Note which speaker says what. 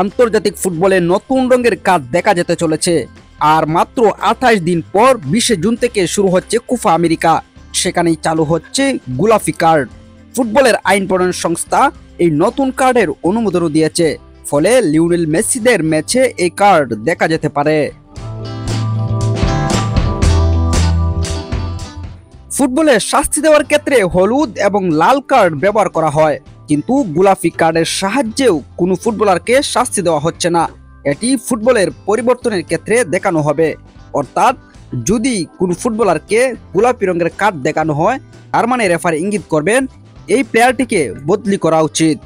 Speaker 1: আন্তর্জাতিক ফুটবলে নতুন রঙের কাজ দেখা যেতে চলেছে। আর মাত্র 28 দিন পর 20 জুন থেকে শুরু হচ্ছে কোপা আমেরিকা। সেখানেই চালু হচ্ছে গোলাপি কার্ড। ফুটবলের আইন প্রণয়ন সংস্থা এই নতুন কার্ডের অনুমোদনও দিয়েছে। ফলে লিওনেল মেসিদের ম্যাচে এই কার্ড দেখা যেতে পারে। ফুটবলে শাস্তি দেওয়ার ক্ষেত্রে হলুদ এবং লাল কার্ড ব্যবহার করা হয়, কিন্তু গোলাপি কার্ডের সাহায্যেও কোনো ফুটবলারকে শাস্তি দেওয়া হচ্ছে না। এটি ফুটবলের পরিবর্তনের ক্ষেত্রে দেখানো হবে। অর্থাৎ যদি কোনো ফুটবলারকে গোলাপি রঙের কার্ড দেখানো হয়, তার মানে রেফারি ইঙ্গিত করবেন এই প্লেয়ারটিকে বদলি করা উচিত।